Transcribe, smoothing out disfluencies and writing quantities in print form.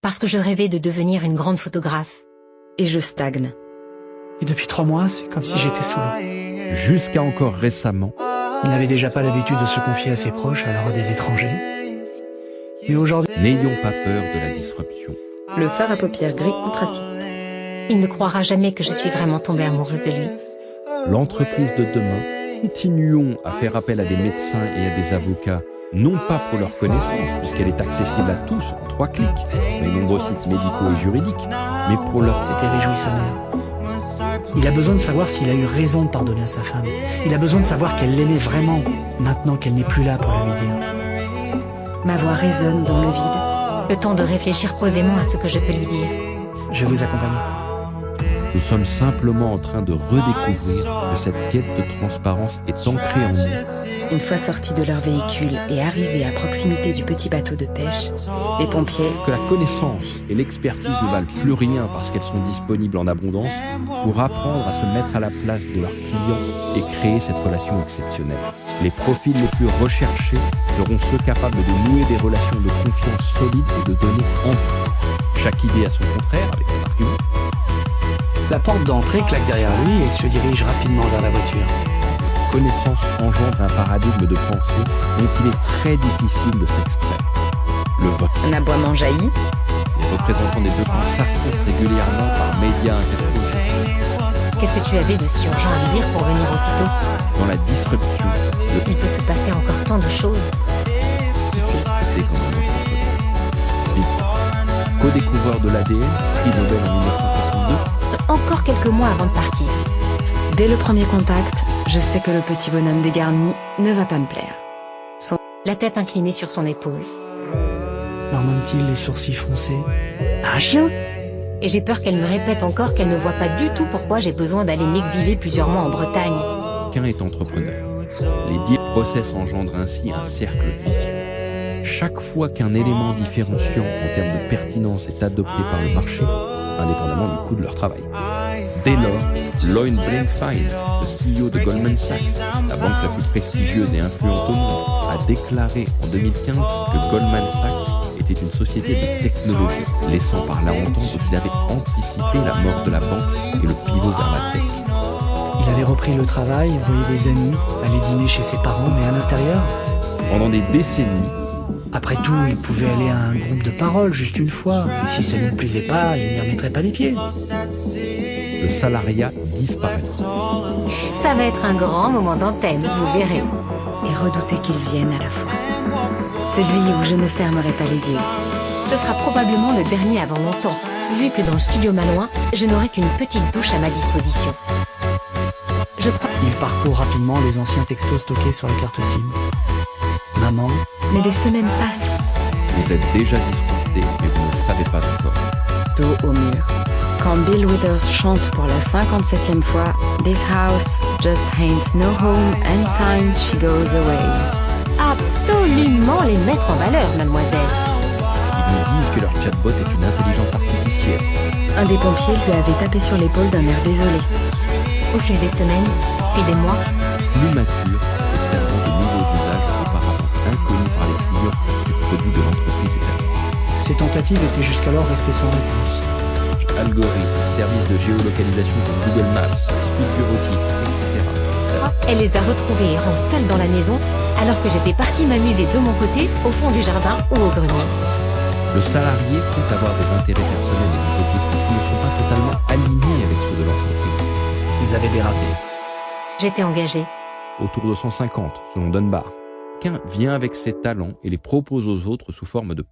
parce que je rêvais de devenir une grande photographe. Et je stagne. Et depuis 3 mois, c'est comme si j'étais sous l'eau. Jusqu'à encore récemment, Il n'avait déjà pas l'habitude de se confier à ses proches, alors à des étrangers. Mais aujourd'hui, n'ayons pas peur de la disruption. Le fard à paupières gris anthracite. Il ne croira jamais que je suis vraiment tombée amoureuse de lui. L'entreprise de demain, continuons à faire appel à des médecins et à des avocats, non pas pour leur connaissance, puisqu'elle est accessible à tous en 3 clics, dans les nombreux sites médicaux et juridiques, mais pour leur... c'était réjouissant. Il a besoin de savoir s'il a eu raison de pardonner à sa femme. Il a besoin de savoir qu'elle l'aimait vraiment, maintenant qu'elle n'est plus là pour le lui dire. Ma voix résonne dans le vide. Le temps de réfléchir posément à ce que je peux lui dire. Je vais vous accompagner. Nous sommes simplement en train de redécouvrir que cette quête de transparence est ancrée en nous. Une fois sortis de leur véhicule et arrivés à proximité du petit bateau de pêche, les pompiers... Que la connaissance et l'expertise ne valent plus rien parce qu'elles sont disponibles en abondance pour apprendre à se mettre à la place de leurs clients et créer cette relation exceptionnelle. Les profils les plus recherchés seront ceux capables de nouer des relations de confiance solides et de donner envie. Chaque idée a son contraire avec son argument. La porte d'entrée claque derrière lui et il se dirige rapidement vers la voiture. Connaissance engendre un paradigme de pensée dont il est très difficile de s'extraire. Le vote. Un aboiement jaillit. Les représentants des deux camps s'affrontent régulièrement par médias interposés. Qu'est-ce que tu avais de si urgent à me dire pour venir aussitôt? Dans la disruption, le Il peut se passer encore tant de choses. Qui sait? passé comme un autre entreprise. Vite. Co-découvreur de l'ADN, prix Nobel en 1962, Encore quelques mois avant de partir. Dès le premier contact, je sais que le petit bonhomme dégarni ne va pas me plaire. La tête inclinée sur son épaule. Marmonne-t-il les sourcils froncés. Un chien? Et j'ai peur qu'elle me répète encore qu'elle ne voit pas du tout pourquoi j'ai besoin d'aller m'exiler plusieurs mois en Bretagne. Chacun est entrepreneur. Les deal process engendrent ainsi un cercle vicieux. Chaque fois qu'un élément différenciant en termes de pertinence est adopté par le marché, indépendamment du coût de leur travail. Dès lors, Lloyd Blankfein, le CEO de Goldman Sachs, la banque la plus prestigieuse et influente au monde, a déclaré en 2015 que Goldman Sachs était une société de technologie, laissant par là entendre qu'il avait anticipé la mort de la banque et le pivot vers la tech. Il avait repris le travail, voyait des amis, allait dîner chez ses parents, mais à l'intérieur. Pendant des décennies, Après tout, il pouvait aller à un groupe de parole juste une fois. Et si ça ne lui plaisait pas, il n'y remettrait pas les pieds. le salariat disparaîtra. Ça va être un grand moment d'antenne, vous verrez. Et redouter qu'il vienne à la fois. Celui où je ne fermerai pas les yeux. Ce sera probablement le dernier avant longtemps, vu que dans le studio Malouin, je n'aurai qu'une petite douche à ma disposition. Je prends... Il parcourt rapidement les anciens textos stockés sur la carte SIM. Maman, Mais les semaines passent, Vous êtes déjà disrupté, mais vous ne le savez pas encore. dos au mur. Quand Bill Withers chante pour la 57e fois This house just ain't no home anytime she goes away. absolument les mettre en valeur, mademoiselle. Ils nous disent que leur chatbot est une intelligence artificielle. Un des pompiers lui avait tapé sur l'épaule d'un air désolé. Au fil des semaines, puis des mois, Plus mature et servant de nouveaux usages auparavant inconnus par les clients du produit de l'entreprise établie. ces tentatives étaient jusqu'alors restées sans réponse. Algorithmes, services de géolocalisation comme Google Maps, speed bureautique, etc. elle les a retrouvés errant seuls dans la maison, alors que j'étais partie m'amuser de mon côté, au fond du jardin ou au grenier. Le salarié peut avoir des intérêts personnels et des objectifs qui ne sont pas totalement alignés avec ceux de l'entreprise. Ils avaient dérapé. J'étais engagée. Autour de 150, selon Dunbar. Quelqu'un vient avec ses talents et les propose aux autres sous forme de